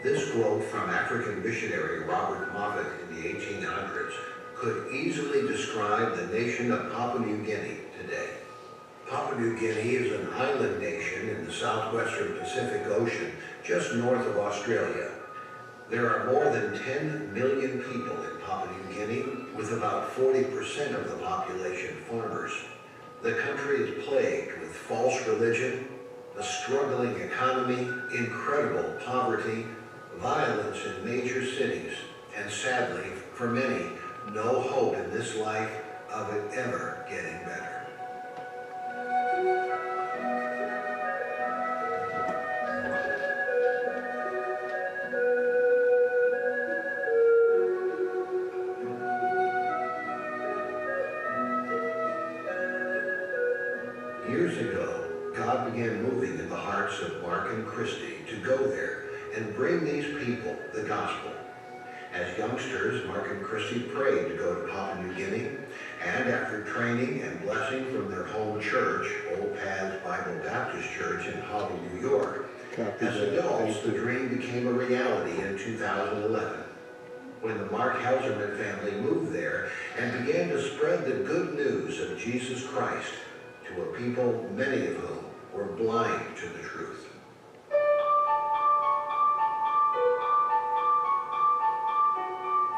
This quote from African missionary Robert Moffat in the 1800s could easily describe the nation of Papua New Guinea today. Papua New Guinea is an island nation in the southwestern Pacific Ocean, just north of Australia. There are more than 10 million people in Papua New Guinea, with about 40% of the population farmers. The country is plagued with false religion, a struggling economy, incredible poverty, violence in major cities, and sadly, for many, no hope in this life of it ever getting better. Years ago, God began moving in the hearts of Mark and Christy to go there and bring these people the gospel. As youngsters, Mark and Christy prayed to go to Papua New Guinea, and after training and blessing from their home church, Old Paths Bible Baptist Church in Holly, New York, as adults, the dream became a reality in 2011, when the Mark Helzerman family moved there and began to spread the good news of Jesus Christ to a people, many of whom were blind to the truth.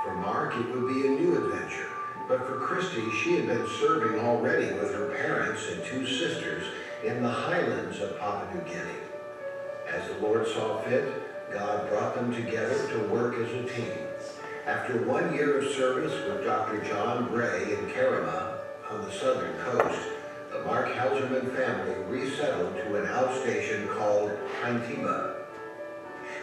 For Mark, it would be a new adventure, but for Christy, she had been serving already with her parents and two sisters in the highlands of Papua New Guinea. As the Lord saw fit, God brought them together to work as a team. After 1 year of service with Dr. John Gray in Kerama on the southern coast, the Mark Helzerman family resettled to an outstation called Trinity.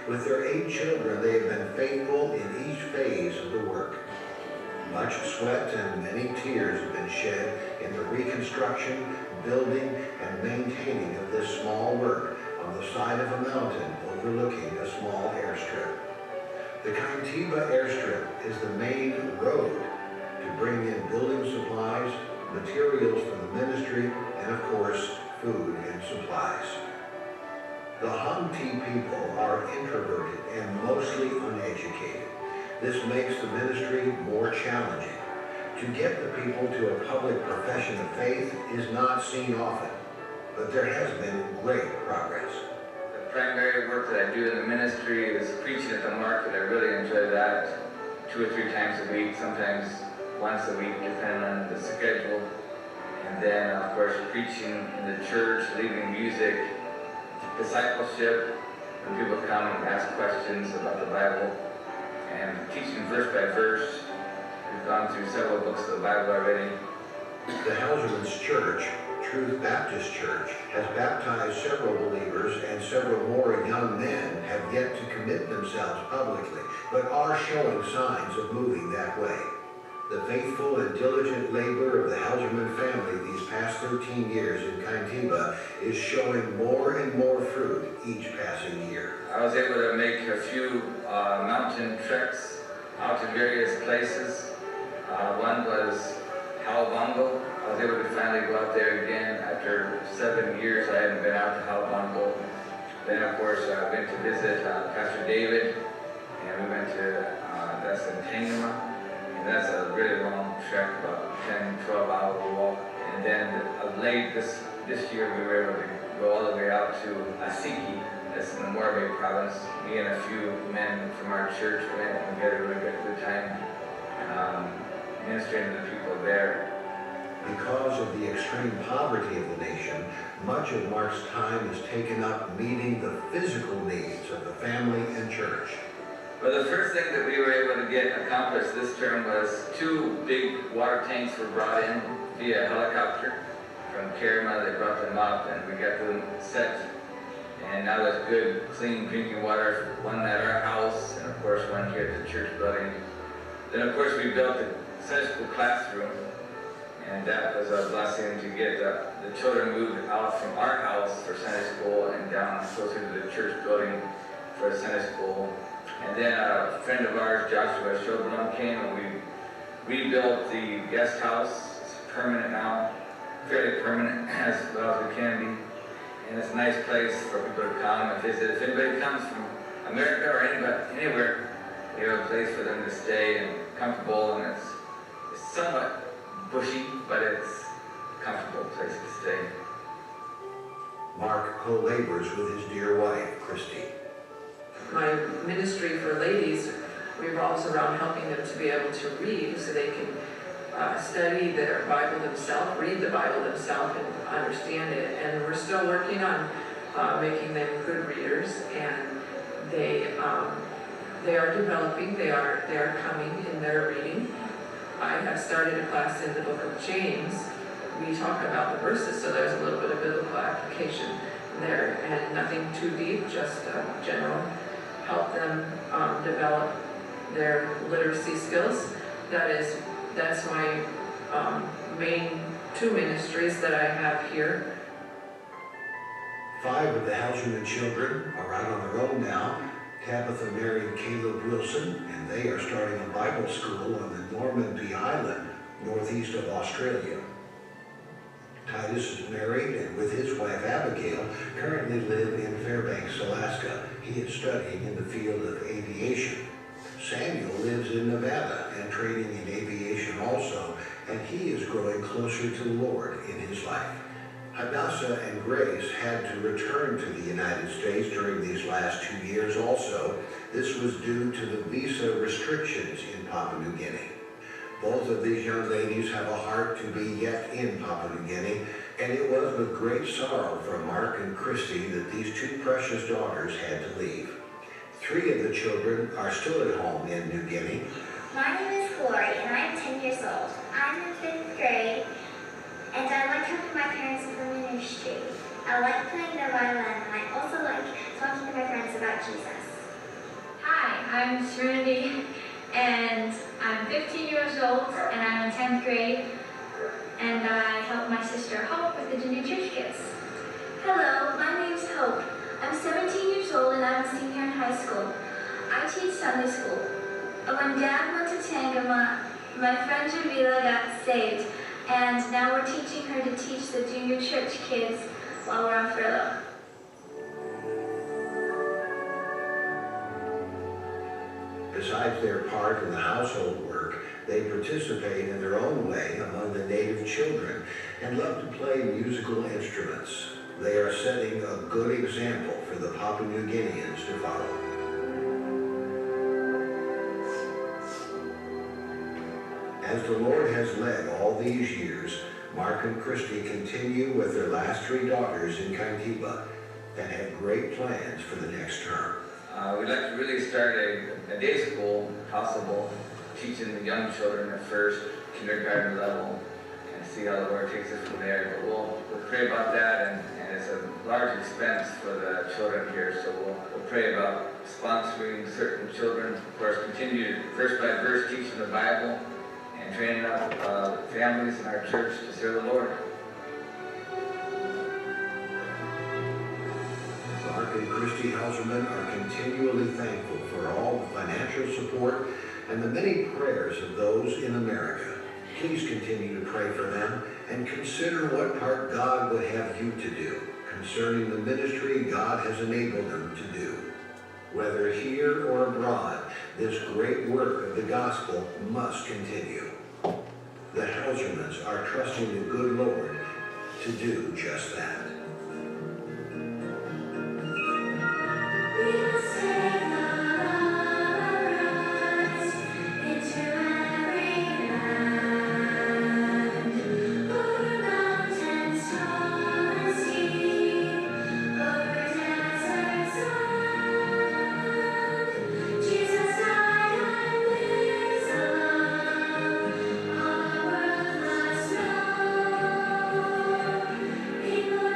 With their 8 children, they have been faithful in each phase of the work. Much sweat and many tears have been shed in the reconstruction, building, and maintaining of this small work on the side of a mountain overlooking a small airstrip. The Kaintiba airstrip is the main road to bring in building supplies, materials for the ministry, and of course, food and supplies. The Hamti people are introverted and mostly uneducated. This makes the ministry more challenging. To get the people to a public profession of faith is not seen often, but there has been great progress. The primary work that I do in the ministry is preaching at the market. I really enjoy that 2 or 3 times a week, sometimes once a week, depending on the schedule. And then, of course, preaching in the church, leading music, discipleship, when people come and ask questions about the Bible, and teaching verse by verse. We've gone through several books of the Bible already. The Helzerman's church, Truth Baptist Church, has baptized several believers, and several more young men have yet to commit themselves publicly, but are showing signs of moving that way. The faithful and diligent labor of the Helzerman family these past 13 years in Kaintiba is showing more and more fruit each passing year. I was able to make a few mountain treks out to various places. One was Halbongo. I was able to finally go out there again after 7 years. I hadn't been out to Halbongo. Then, of course, I went to visit Pastor David, and we went to that's in Tanguma. That's a really long trek, about 10, 12 hour walk. And then late this year, we were able to go all the way out to Asiki, that's in the Morbe province. Me and a few men from our church went and we had a really good time ministering to the people there. Because of the extreme poverty of the nation, much of Mark's time is taken up meeting the physical needs of the family and church. Well, the first thing that we were able to get accomplished this term was 2 big water tanks were brought in via helicopter from Kerama. They brought them up and we got them set. And now there's good, clean drinking water, one at our house and of course one here at the church building. Then of course we built a Sunday school classroom, and that was a blessing to get the children moved out from our house for Sunday school and down closer to the church building for Sunday school. And then a friend of ours, Joshua Shoblum, came and we rebuilt the guest house. It's permanent now, fairly permanent as well as we can be. And it's a nice place for people to come and visit. If anybody comes from America or anywhere, we have a place for them to stay and comfortable, and it's somewhat bushy, but it's a comfortable place to stay. Mark co-labors with his dear wife, Christy. My ministry for ladies revolves around helping them to be able to read so they can study their Bible themselves, read the Bible themselves, and understand it. And we're still working on making them good readers, and they are developing. They are coming in their reading. I have started a class in the book of James. We talk about the verses, so there's a little bit of biblical application there, and nothing too deep, just general. Help them develop their literacy skills. That's my main two ministries that I have here. 5 of the Helzerman children are out on their own now. Tabitha married Caleb Wilson, and they are starting a Bible school on the Normanby Island, northeast of Australia. Titus is married and with his wife Abigail currently live in Fairbanks, Alaska. He is studying in the field of aviation. Samuel lives in Nevada and training in aviation also, and he is growing closer to the Lord in his life. Hadassah and Grace had to return to the United States during these last 2 years also. This was due to the visa restrictions in Papua New Guinea. Both of these young ladies have a heart to be yet in Papua New Guinea, and it was with great sorrow for Mark and Christy that these 2 precious daughters had to leave. 3 of the children are still at home in New Guinea. My name is Glory, and I'm 10 years old. I'm in 5th grade, and I like helping my parents with the ministry. I like playing the violin, and I also like talking to my friends about Jesus. Hi, I'm Trinity, and I'm 15 years old, and I'm in 10th grade, and I help my sister Hope with the junior church kids. Hello, my name's Hope. I'm 17 years old, and I'm a senior in high school. I teach Sunday school. When Dad went to Tangama, my friend Javila got saved, and now we're teaching her to teach the junior church kids while we're on furlough. Besides their part in the household work, they participate in their own way among the native children and love to play musical instruments. They are setting a good example for the Papua New Guineans to follow. As the Lord has led all these years, Mark and Christy continue with their last 3 daughters in Kaintiba and have great plans for the next term. We'd like to really start a day school, if possible, teaching the young children at first kindergarten level, and see how the Lord takes us from there. But we'll pray about that, and it's a large expense for the children here, so we'll pray about sponsoring certain children. Of course, continue verse by verse teaching the Bible and training up families in our church to serve the Lord. Mark and Christy Helzerman are continually thankful for all the financial support and the many prayers of those in America. Please continue to pray for them and consider what part God would have you to do concerning the ministry God has enabled them to do. Whether here or abroad, this great work of the gospel must continue. The Helzermans are trusting the good Lord to do just that. People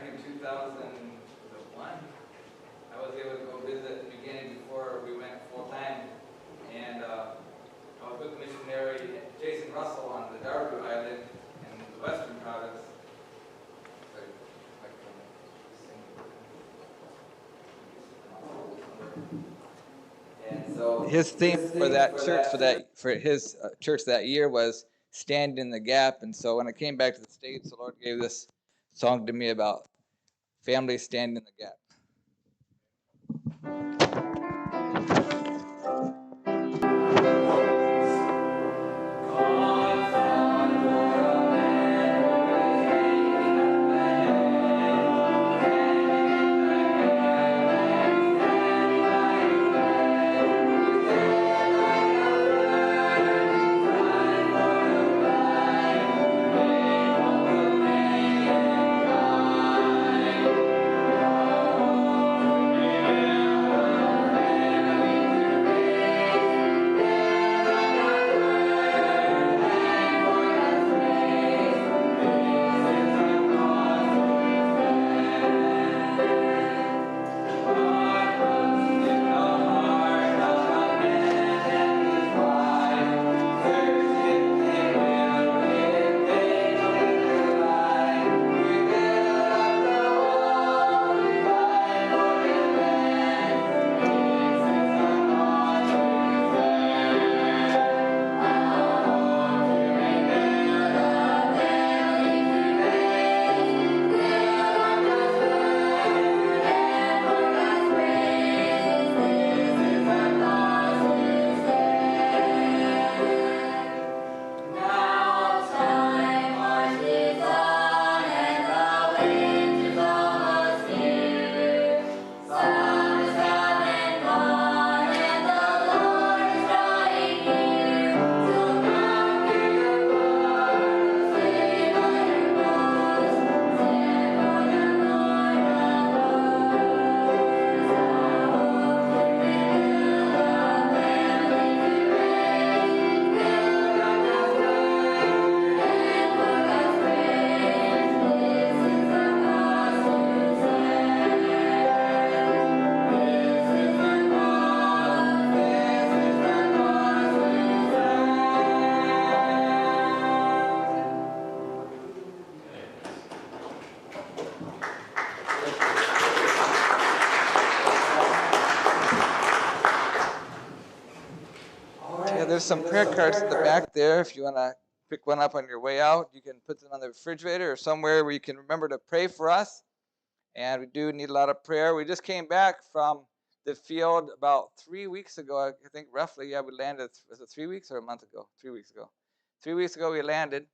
back in 2001, I was able to go visit at the beginning before we went full-time. And I was with missionary Jason Russell on the Darbu Island in the Western Province. And so his theme for that church, for his church that year was stand in the gap. And so when I came back to the States, the Lord gave this song to me about family stand in the gap. There's some prayer cards in the back there. If you want to pick one up on your way out, you can put them on the refrigerator or somewhere where you can remember to pray for us. And we do need a lot of prayer. We just came back from the field about 3 weeks ago, I think roughly. Yeah, we landed, was it 3 weeks or a month ago? 3 weeks ago. 3 weeks ago we landed,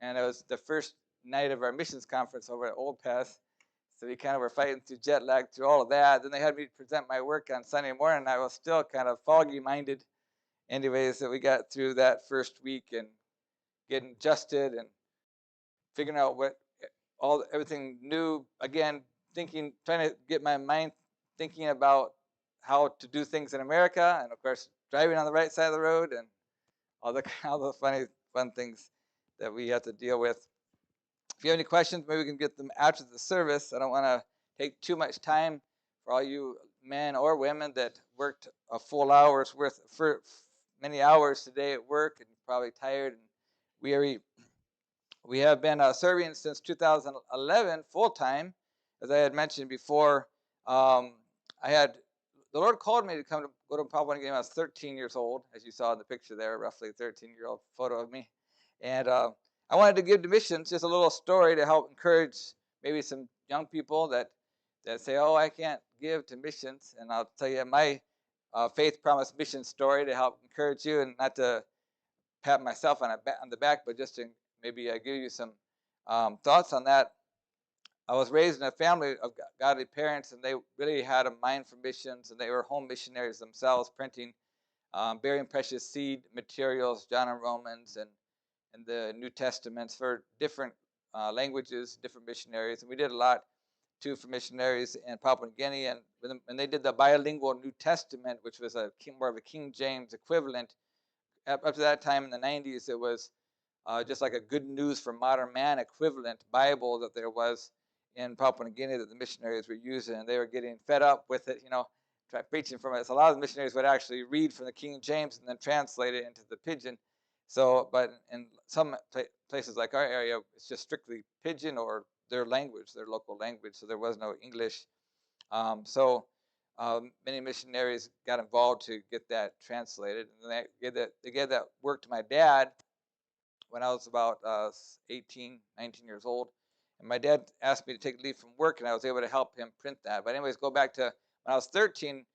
and it was the first night of our missions conference over at Old Path. So we kind of were fighting through jet lag through all of that. Then they had me present my work on Sunday morning, and I was still kind of foggy-minded. Anyways, that we got through that first week and getting adjusted and figuring out everything new. Again, trying to get my mind thinking about how to do things in America, and of course, driving on the right side of the road, and all the fun things that we have to deal with. If you have any questions, maybe we can get them after the service. I don't want to take too much time for all you men or women that worked a full hour's worth for many hours today at work and probably tired and weary. We have been serving since 2011 full-time. As I had mentioned before, the Lord called me to go to Papua New Guinea when I was 13 years old, as you saw in the picture there, roughly a 13-year-old photo of me. And I wanted to give to missions just a little story to help encourage maybe some young people that say, oh, I can't give to missions. And I'll tell you my Faith Promise mission story to help encourage you, and not to pat myself on the back, but just to maybe give you some thoughts on that. I was raised in a family of godly parents, and they really had a mind for missions, and they were home missionaries themselves, printing, bearing precious seed materials, John and Romans, and the New Testaments for different languages, different missionaries. And we did a lot too for missionaries in Papua New Guinea, and they did the bilingual New Testament, which was more of a King James equivalent. Up to that time in the 90s, it was just like a Good News for Modern Man equivalent Bible that there was. in Papua New Guinea that the missionaries were using, and they were getting fed up with it, preaching from it. So a lot of the missionaries would actually read from the King James and then translate it into the Pidgin. So, but in some places like our area, it's just strictly Pidgin or their language, their local language. So there was no English. Many missionaries got involved to get that translated, and they gave that work to my dad when I was about 18, 19 years old. And my dad asked me to take leave from work, and I was able to help him print that. But anyways, go back to when I was 13,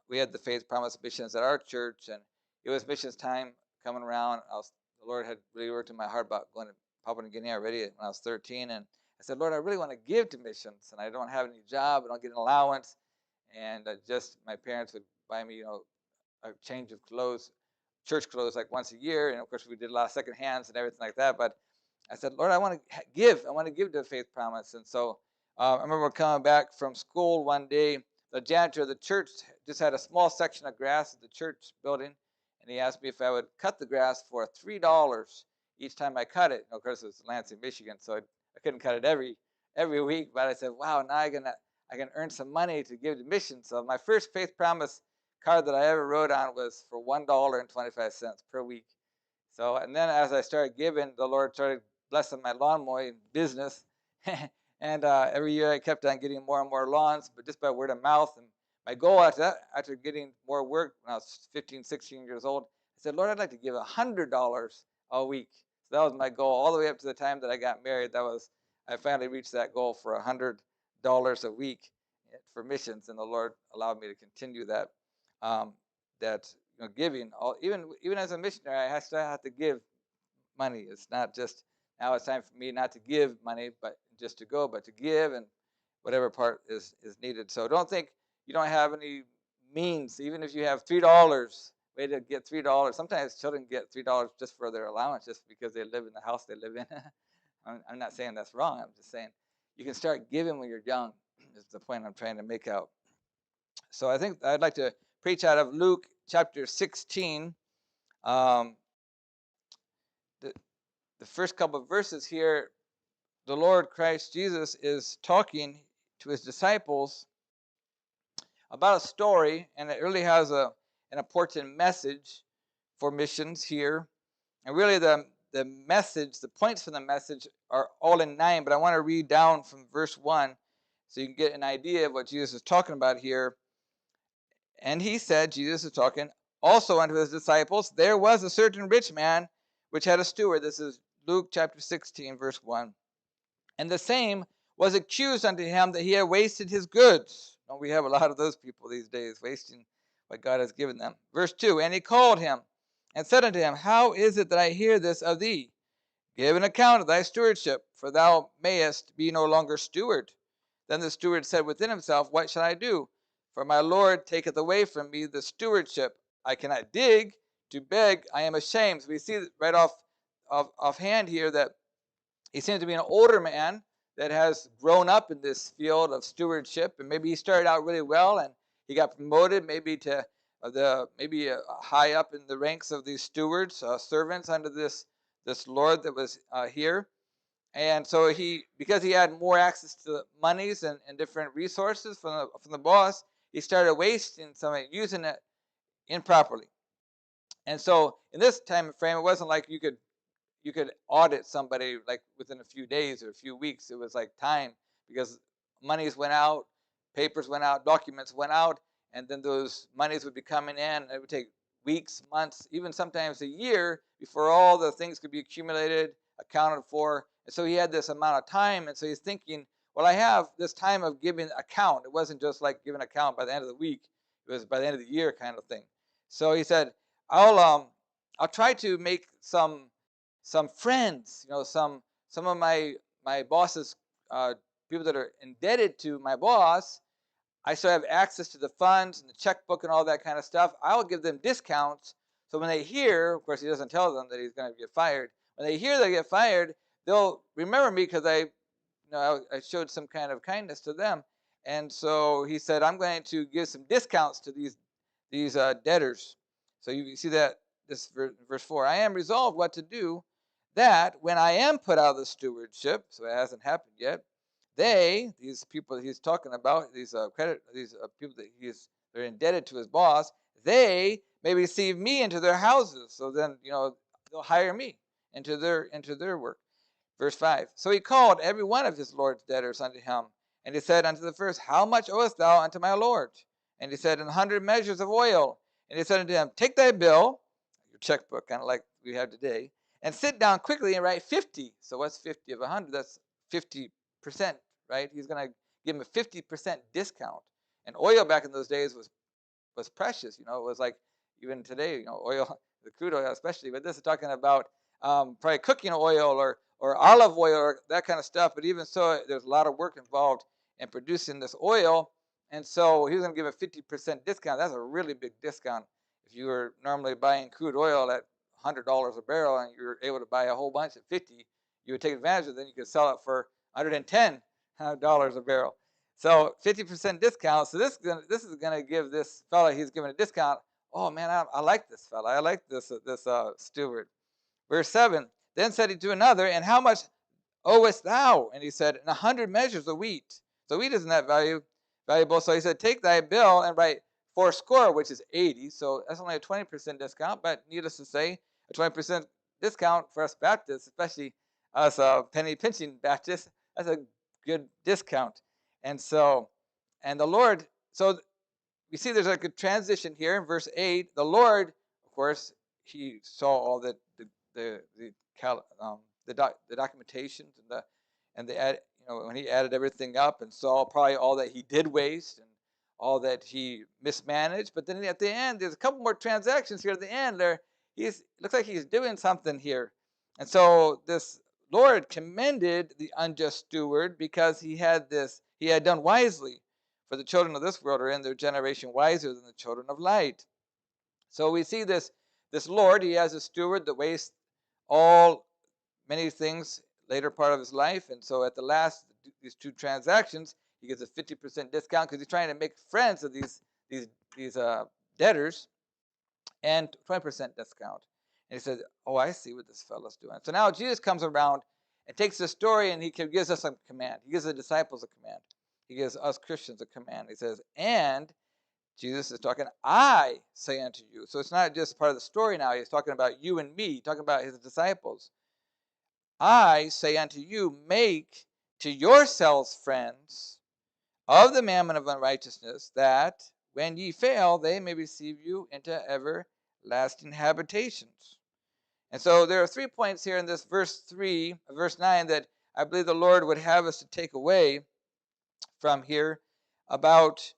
we had the Faith Promise missions at our church, and it was missions time coming around. The Lord had really worked in my heart about going to Papua New Guinea already when I was 13, and I said, Lord, I really want to give to missions, and I don't have any job, I don't get an allowance, and just my parents would buy me, a change of clothes, church clothes, like once a year, and of course we did a lot of second hands and everything like that. But I said, Lord, I want to give. I want to give to Faith Promise. And so I remember coming back from school one day. The janitor of the church just had a small section of grass at the church building, and he asked me if I would cut the grass for $3 each time I cut it. Of course, it was Lansing, Michigan, so I couldn't cut it every week. But I said, wow, now I can earn some money to give to missions. So my first Faith Promise card that I ever wrote on was for $1.25 per week. So, and then as I started giving, the Lord started blessing my lawn mowing business. And every year I kept on getting more and more lawns, but just by word of mouth. And my goal after that, after getting more work when I was 15, 16 years old, I said, Lord, I'd like to give $100 a week. So that was my goal all the way up to the time that I got married. I finally reached that goal for $100 a week for missions, and the Lord allowed me to continue that. Giving, even as a missionary, I still have to give money. It's not just now it's time for me not to give money, but just to go, but to give, and whatever part is needed. So don't think you don't have any means. Even if you have $3, way to get $3. Sometimes children get $3 just for their allowance, just because they live in the house they live in. I'm not saying that's wrong. I'm just saying you can start giving when you're young. Is the point I'm trying to make out. So I think I'd like to preach out of Luke chapter 16. The first couple of verses here, the Lord Christ Jesus is talking to his disciples about a story, and it really has an important message for missions here. And really the message, the points for the message are all in 9, but I want to read down from verse 1 so you can get an idea of what Jesus is talking about here. And he said, Jesus is talking, also unto his disciples, there was a certain rich man which had a steward. This is Luke chapter 16, verse 1. And the same was accused unto him that he had wasted his goods. And we have a lot of those people these days, wasting what God has given them. Verse 2, and he called him and said unto him, how is it that I hear this of thee? Give an account of thy stewardship, for thou mayest be no longer steward. Then the steward said within himself, what shall I do? For my Lord taketh away from me the stewardship. I cannot dig, to beg I am ashamed. So we see right offhand here that he seems to be an older man that has grown up in this field of stewardship, and maybe he started out really well and he got promoted maybe to high up in the ranks of these stewards, servants under this Lord that was here. And so because he had more access to monies and different resources from the boss, he started wasting some of it, using it improperly. And so in this time frame, it wasn't like you could audit somebody like within a few days or a few weeks. It was like time, because monies went out, papers went out, documents went out, and then those monies would be coming in, and it would take weeks, months, even sometimes a year before all the things could be accumulated, accounted for. And so he had this amount of time, and so he's thinking, well, I have this time of giving account. It wasn't just like giving account by the end of the week. It was by the end of the year kind of thing. So he said, I'll try to make some friends, some of my boss's people that are indebted to my boss. I still have access to the funds and the checkbook and all that kind of stuff. I'll give them discounts. So when they hear, of course, he doesn't tell them that he's going to get fired. When they hear they get fired, they'll remember me because I showed some kind of kindness to them. And so he said, I'm going to give some discounts to these debtors. So you see that this verse 4. I am resolved what to do, that when I am put out of the stewardship, so it hasn't happened yet, these people that he's talking about, these people that they're indebted to his boss, they may receive me into their houses. So then, they'll hire me into their work. Verse 5. So he called every one of his Lord's debtors unto him, and he said unto the first, How much owest thou unto my Lord? And he said, 100 measures of oil. And he said unto him, Take thy bill, your checkbook, kind of like we have today, and sit down quickly and write 50. So what's 50 of 100? That's 50%, right? He's going to give him a 50% discount. And oil back in those days was precious. It was like even today, oil, the crude oil especially. But this is talking about probably cooking oil or olive oil or that kind of stuff. But even so, there's a lot of work involved in producing this oil. And so he was going to give a 50% discount. That's a really big discount. If you were normally buying crude oil at $100 a barrel and you were able to buy a whole bunch at 50, you would take advantage of it. Then you could sell it for $110 a barrel. So 50% discount. So this is gonna give this fella, he's giving a discount. Oh man, I like this fella. I like this steward. Verse 7. Then said he to another, And how much owest thou? And he said, 100 measures of wheat. So wheat isn't that valuable. So he said, Take thy bill and write 80, which is 80. So that's only a 20% discount. But needless to say, a 20% discount for us Baptists, especially us penny pinching Baptists, that's a good discount. And the Lord, so we see there's like a transition here in verse 8. The Lord, of course, he saw all the documentations and when he added everything up and saw probably all that he did waste and all that he mismanaged. But then at the end, there's a couple more transactions here at the end. Looks like he's doing something here. And so this Lord commended the unjust steward because he had done wisely. For the children of this world are in their generation wiser than the children of light. So we see this Lord, he has a steward that wastes many things later part of his life. And so at the last, these two transactions, he gets a 50% discount because he's trying to make friends of these debtors, and 20% discount. And he said, Oh, I see what this fellow's doing. So now Jesus comes around and takes the story and he gives us a command. He gives the disciples a command. He gives us Christians a command. He says, And Jesus is talking, I say unto you. So it's not just part of the story now. He's talking about you and me, talking about his disciples. I say unto you, make to yourselves friends of the mammon of unrighteousness, that when ye fail, they may receive you into everlasting habitations. And so there are 3 points here in this verse 9 that I believe the Lord would have us to take away from here about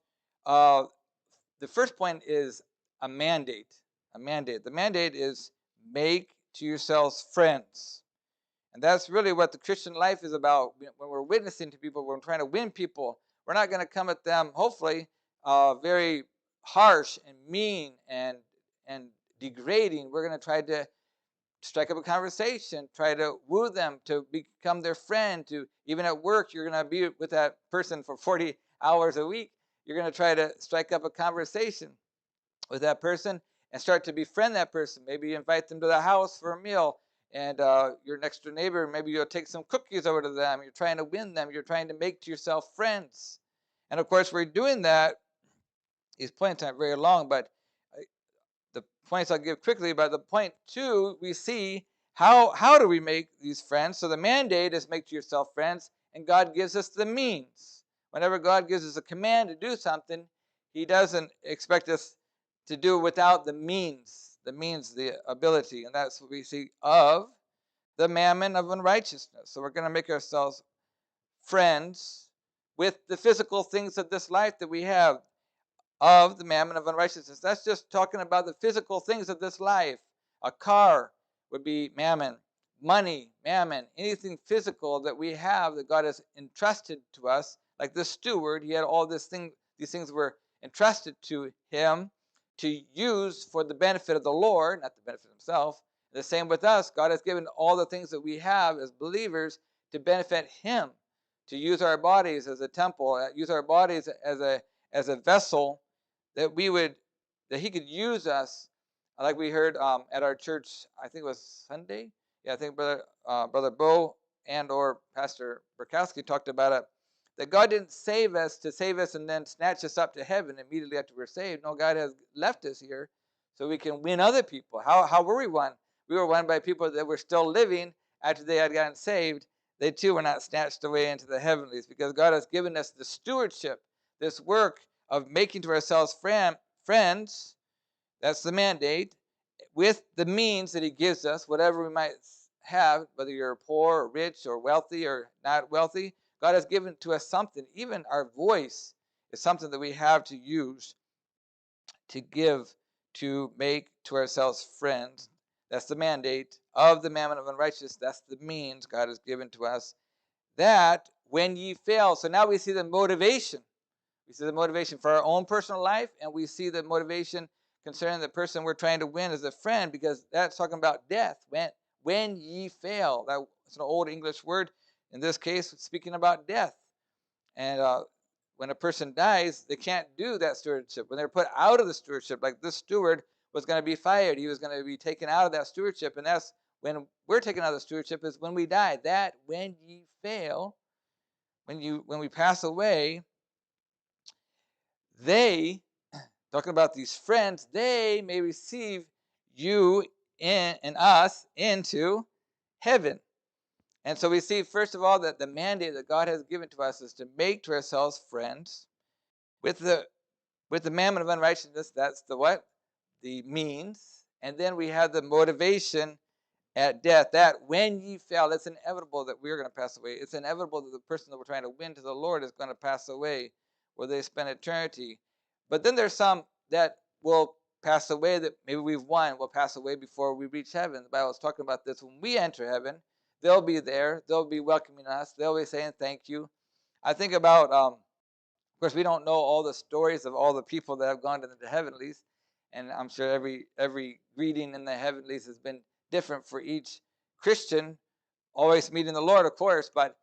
the first point is a mandate. A mandate. The mandate is make to yourselves friends. And that's really what the Christian life is about. When we're witnessing to people, when we're trying to win people, we're not going to come at them, hopefully, very harsh and mean and degrading. We're going to try to strike up a conversation, try to woo them to become their friend. To even at work, you're going to be with that person for 40 hours a week. You're going to try to strike up a conversation with that person and start to befriend that person. Maybe you invite them to the house for a meal, and your next door neighbor, maybe you'll take some cookies over to them. You're trying to win them. You're trying to make to yourself friends. And of course, we're doing that. These points aren't very long, but the points I'll give quickly. But the point 2, we see how do we make these friends. So the mandate is make to yourself friends, and God gives us the means. Whenever God gives us a command to do something, he doesn't expect us to do without the means, the ability. And that's what we see of the mammon of unrighteousness. So we're going to make ourselves friends with the physical things of this life that we have, of the mammon of unrighteousness. That's just talking about the physical things of this life. A car would be mammon. Money, mammon. Anything physical that we have that God has entrusted to us, like the steward, he had all these things were entrusted to him to use for the benefit of the Lord, not the benefit of himself. The same with us. God has given all the things that we have as believers to benefit him, to use our bodies as a temple, use our bodies as a vessel that he could use us, like we heard at our church. I think it was Sunday. Yeah, I think Brother Bo and or Pastor Burkowski talked about it. That God didn't save us to save us and then snatch us up to heaven immediately after we're saved. No, God has left us here so we can win other people. How were we won? We were won by people that were still living after they had gotten saved. They too were not snatched away into the heavenlies, because God has given us the stewardship, this work of making to ourselves friends. That's the mandate, with the means that he gives us, whatever we might have, whether you're poor or rich or wealthy or not wealthy. God has given to us something. Even our voice is something that we have to use to give, to make to ourselves friends. That's the mandate of the mammon of unrighteousness. That's the means God has given to us. That when ye fail. So now we see the motivation. We see the motivation for our own personal life, and we see the motivation concerning the person we're trying to win as a friend, because that's talking about death. When ye fail. That's an old English word. In this case, speaking about death. And when a person dies, they can't do that stewardship. When they're put out of the stewardship, like this steward was going to be fired, he was going to be taken out of that stewardship, and that's when we're taken out of the stewardship, is when we die. That when ye fail, when we pass away, they, talking about these friends, they may receive you and us into heaven. And so we see, first of all, that the mandate that God has given to us is to make to ourselves friends with the mammon of unrighteousness. That's the what? The means. And then we have the motivation at death. That when ye fail, it's inevitable that we're going to pass away. It's inevitable that the person that we're trying to win to the Lord is going to pass away, where they spend eternity. But then there's some that will pass away, that maybe we've won, will pass away before we reach heaven. The Bible is talking about this. When we enter heaven, they'll be there. They'll be welcoming us. They'll be saying thank you. I think about, of course, we don't know all the stories of all the people that have gone to the heavenlies, and I'm sure every greeting in the heavenlies has been different for each Christian, always meeting the Lord, of course, but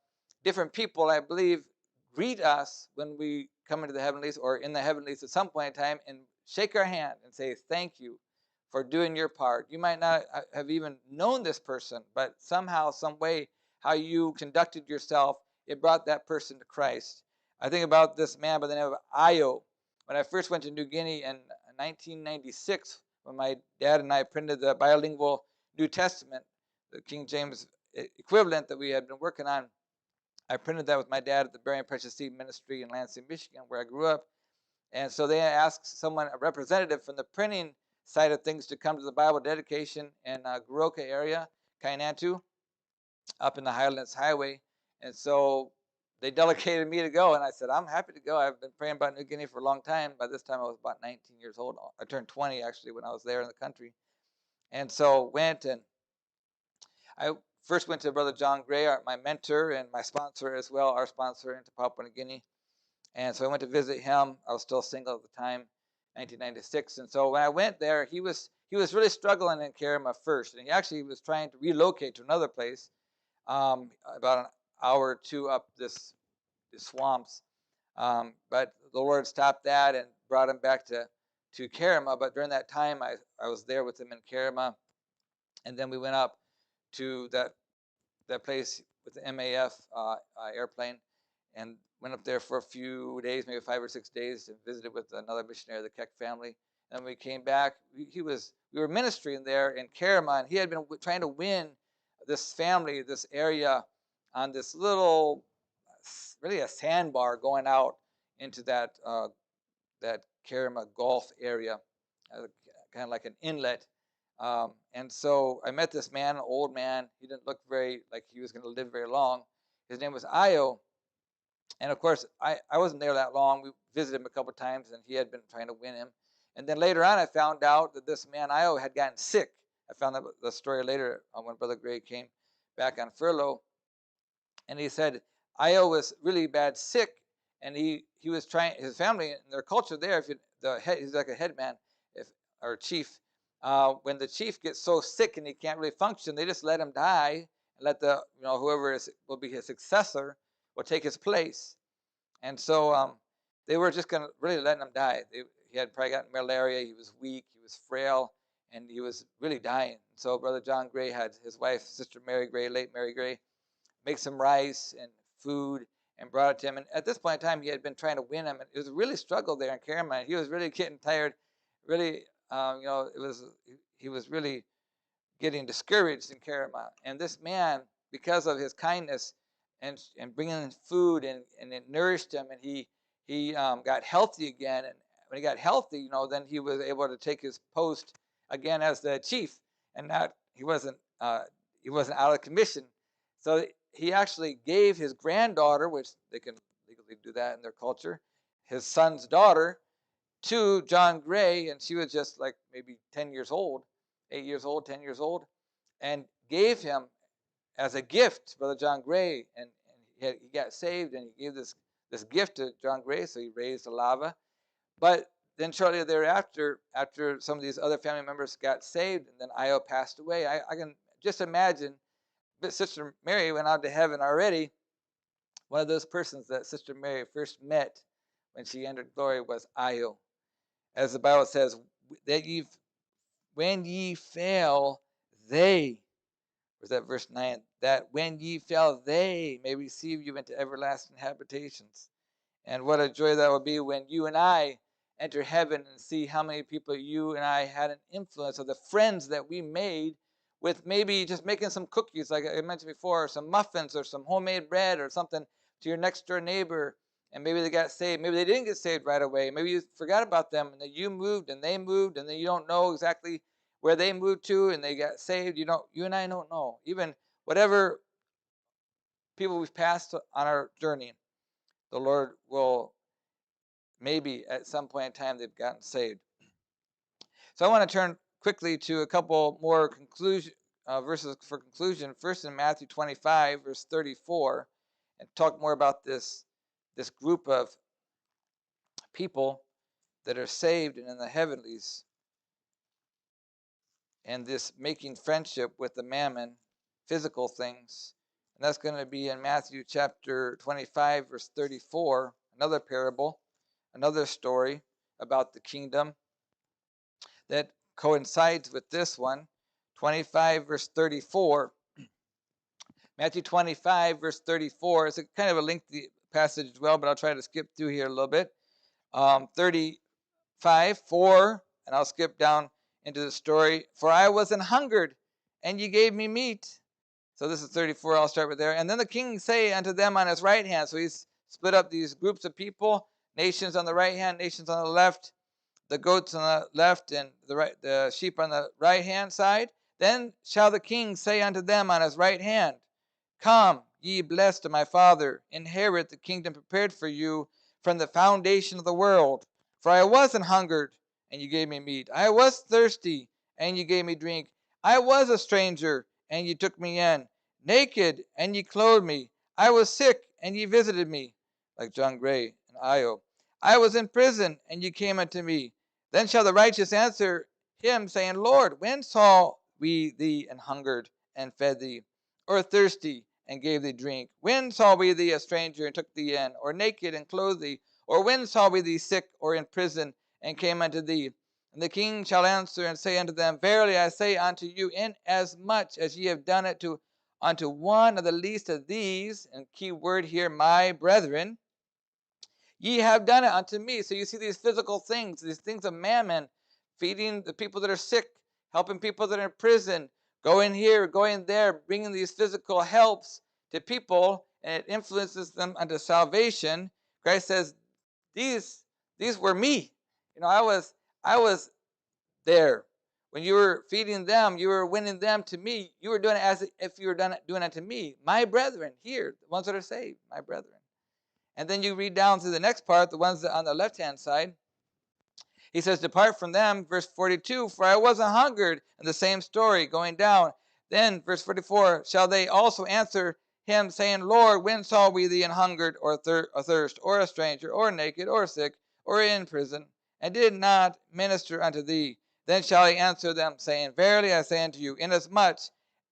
different people, I believe, greet us when we come into the heavenlies or in the heavenlies at some point in time and shake our hand and say, thank you for doing your part. You might not have even known this person, but somehow, some way, how you conducted yourself, it brought that person to Christ. I think about this man by the name of Io. When I first went to New Guinea in 1996, when my dad and I printed the bilingual New Testament, the King James equivalent that we had been working on, I printed that with my dad at the Bearing Precious Seed Ministry in Lansing, Michigan, where I grew up. And so they asked someone, a representative from the printing side of things, to come to the Bible dedication in Goroka area, Kainantu, up in the Highlands Highway. And so they delegated me to go, and I said, I'm happy to go. I've been praying about New Guinea for a long time. By this time, I was about 19 years old. I turned 20, actually, when I was there in the country. And so went, and I first went to Brother John Gray, my mentor and my sponsor as well, our sponsor into Papua New Guinea. And so I went to visit him. I was still single at the time, 1996. And so when I went there, he was really struggling in Kerema first. And he actually was trying to relocate to another place, about an hour or two up the swamps. But the Lord stopped that and brought him back to Kerema. But during that time, I was there with him in Kerema. And then we went up to that place with the MAF airplane, and went up there for a few days, maybe 5 or 6 days, and visited with another missionary, the Keck family. And when we came back, we were ministering there in Kerema, and he had been trying to win this family, this area, on this little, really a sandbar going out into that Kerema Gulf area, kind of like an inlet. And so I met this man, an old man. He didn't look very like he was going to live very long. His name was Io. And of course, I wasn't there that long. We visited him a couple of times, and he had been trying to win him. And then later on, I found out that this man, Io, had gotten sick. I found out the story later when Brother Gray came back on furlough. And he said Io was really bad sick, and he was trying, his family and their culture there, he's like a head man, or chief. When the chief gets so sick and he can't really function, they just let him die and let whoever will be his successor will take his place. And so they were just going to really letting him die. He had probably gotten malaria. He was weak. He was frail, and he was really dying. So Brother John Gray had his wife, Sister Mary Gray, late Mary Gray, make some rice and food and brought it to him. And at this point in time, he had been trying to win him. And it was a really struggle there in Carolina. He was really getting tired. Really, he was really getting discouraged in Carolina. And this man, because of his kindness and bringing in food and it nourished him, and he got healthy again. And when he got healthy, then he was able to take his post again as the chief, and not he wasn't out of commission. So he actually gave his granddaughter, which they can legally do that in their culture, his son's daughter, to John Gray, and she was just like maybe 10 years old, 8 years old, 10 years old, and gave him as a gift, Brother John Gray, and he got saved, and he gave this gift to John Gray, so he raised the lava. But then shortly thereafter, after some of these other family members got saved, and then Io passed away, I can just imagine that Sister Mary went on to heaven already. One of those persons that Sister Mary first met when she entered glory was Io. As the Bible says, that when ye fell, they, was that verse 9, that when ye fell, they may receive you into everlasting habitations. And what a joy that will be when you and I enter heaven and see how many people you and I had an influence, of the friends that we made with maybe just making some cookies, like I mentioned before, or some muffins, or some homemade bread, or something to your next door neighbor. And maybe they got saved. Maybe they didn't get saved right away. Maybe you forgot about them, and then you moved, and they moved, and then you don't know exactly where they moved to, and they got saved. You and I don't know. Even whatever people we've passed on our journey, the Lord will, maybe at some point in time, they've gotten saved. So I want to turn quickly to a couple more verses for conclusion. First, in Matthew 25, verse 34, and talk more about this group of people that are saved and in the heavenlies, and this making friendship with the mammon, physical things. And that's going to be in Matthew chapter 25, verse 34, another parable, another story about the kingdom that coincides with this one. 25, verse 34. Matthew 25, verse 34. It's a kind of a lengthy passage as well, but I'll try to skip through here a little bit. 35, 4, and I'll skip down into the story. For I was an hungered, and ye gave me meat. So this is 34, I'll start with there. And then the king say unto them on his right hand. So he's split up these groups of people, nations on the right hand, nations on the left, the goats on the left, and the sheep on the right hand side. Then shall the king say unto them on his right hand, Come, ye blessed of my Father, inherit the kingdom prepared for you from the foundation of the world. For I was an hungered, and ye gave me meat. I was thirsty, and ye gave me drink. I was a stranger, and ye took me in. Naked, and ye clothed me. I was sick, and ye visited me. Like John Gray and Io. I was in prison, and ye came unto me. Then shall the righteous answer him, saying, Lord, when saw we thee an hungered, and fed thee, or thirsty, and gave thee drink? When saw we thee a stranger, and took thee in, or naked, and clothed thee? Or when saw we thee sick, or in prison, and came unto thee? And the king shall answer and say unto them, Verily I say unto you, inasmuch as ye have done it unto one of the least of these, and key word here, my brethren, ye have done it unto me. So you see these physical things, these things of mammon, feeding the people that are sick, helping people that are in prison, going here, going there, bringing these physical helps to people, and it influences them unto salvation. Christ says, these were me. I was there. When you were feeding them, you were winning them to me. You were doing it as if you were doing it to me. My brethren, here, the ones that are saved, my brethren. And then you read down to the next part, the ones that on the left-hand side. He says, Depart from them, verse 42, for I wasn't hungered. And the same story going down. Then, verse 44, shall they also answer him, saying, Lord, when saw we thee an hungered, or athirst, or a stranger, or naked, or sick, or in prison, and did not minister unto thee? Then shall he answer them, saying, Verily I say unto you, inasmuch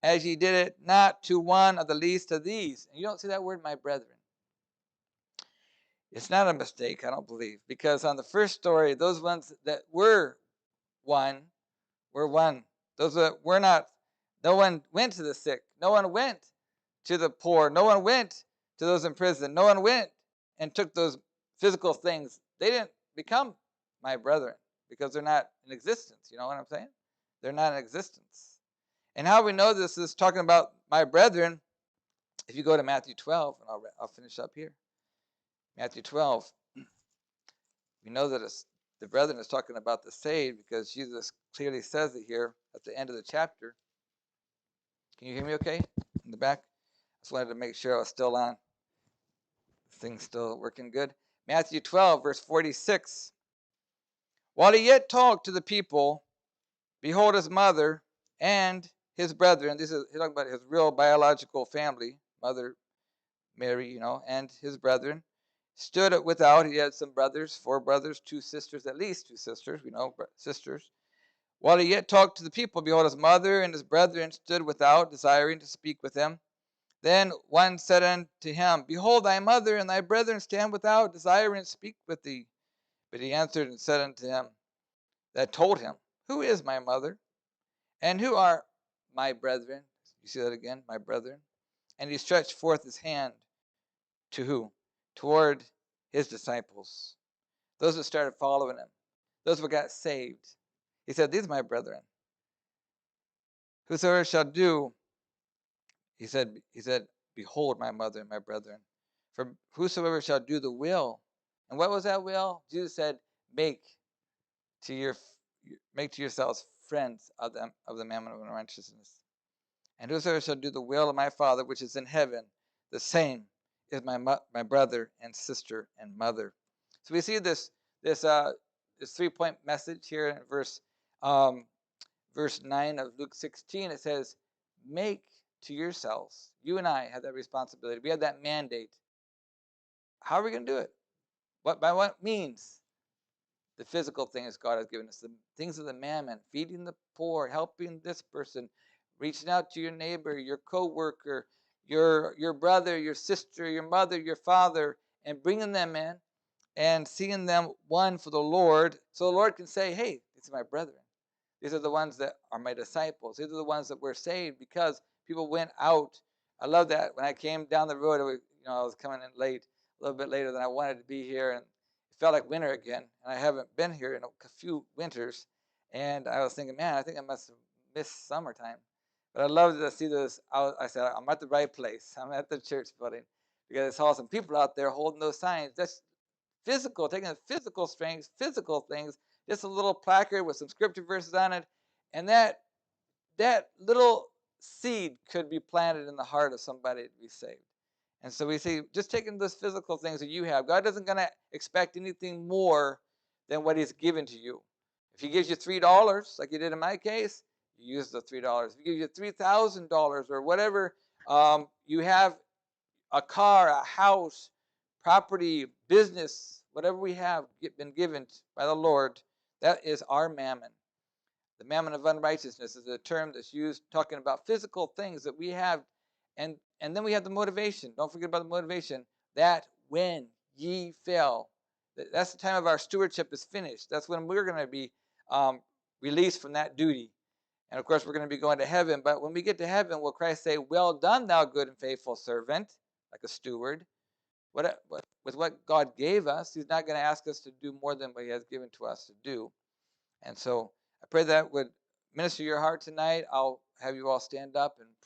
as ye did it not to one of the least of these. And you don't see that word, my brethren. It's not a mistake, I don't believe, because on the first story, those ones that were one were one. Those that were not, no one went to the sick. No one went to the poor. No one went to those in prison. No one went and took those physical things. They didn't become my brethren because they're not in existence. You know what I'm saying? They're not in existence. And how we know this is talking about my brethren. If you go to Matthew 12, and I'll finish up here. Matthew 12, we know that the brethren is talking about the saved because Jesus clearly says it here at the end of the chapter. Can you hear me okay in the back? I just wanted to make sure I was still on. This thing's still working good. Matthew 12, verse 46. While he yet talked to the people, behold, his mother and his brethren, he's talking about his real biological family, mother Mary, and his brethren, stood without. He had some brothers, 4 brothers, 2 sisters, at least 2 sisters, sisters. While he yet talked to the people, behold, his mother and his brethren stood without, desiring to speak with him. Then one said unto him, behold, thy mother and thy brethren stand without, desiring to speak with thee. But he answered and said unto him, that told him, who is my mother? And who are my brethren? You see that again, my brethren? And he stretched forth his hand to who? Toward his disciples. Those who started following him. Those who got saved. He said, these are my brethren. Whosoever shall do, he said, behold my mother and my brethren. For whosoever shall do the will. And what was that will? Jesus said, make to yourselves friends of the mammon of unrighteousness. And whosoever shall do the will of my Father which is in heaven, the same is my brother and sister and mother. So we see this 3-point message here in verse 9 of Luke 16. It says, make to yourselves. You and I have that responsibility. We have that mandate. How are we going to do it? By what means? The physical things God has given us, the things of the mammon, feeding the poor, helping this person, reaching out to your neighbor, your co-worker, your brother, your sister, your mother, your father, and bringing them in and seeing them won for the Lord, so the Lord can say, hey, these are my brethren. These are the ones that are my disciples. These are the ones that were saved because people went out. I love that. When I came down the road, I was coming in late, a little bit later than I wanted to be here, and it felt like winter again. And I haven't been here in a few winters. And I was thinking, man, I think I must have missed summertime. But I love to see this. I said, I'm at the right place. I'm at the church building because I saw some people out there holding those signs. That's physical, taking the physical strengths, physical things, just a little placard with some scripture verses on it, and that little seed could be planted in the heart of somebody to be saved. And so we see, just taking those physical things that you have, God isn't going to expect anything more than what he's given to you. If he gives you $3, like he did in my case, you use the $3. If he gives you $3,000 or whatever, you have a car, a house, property, business, whatever we have been given by the Lord, that is our mammon. The mammon of unrighteousness is a term that's used talking about physical things that we have. And then we have the motivation. Don't forget about the motivation. That when ye fell, that's the time of our stewardship is finished. That's when we're going to be released from that duty. And of course, we're going to be going to heaven. But when we get to heaven, will Christ say, well done, thou good and faithful servant, like a steward. With what God gave us, he's not going to ask us to do more than what he has given to us to do. And so I pray that would minister your heart tonight. I'll have you all stand up and pray.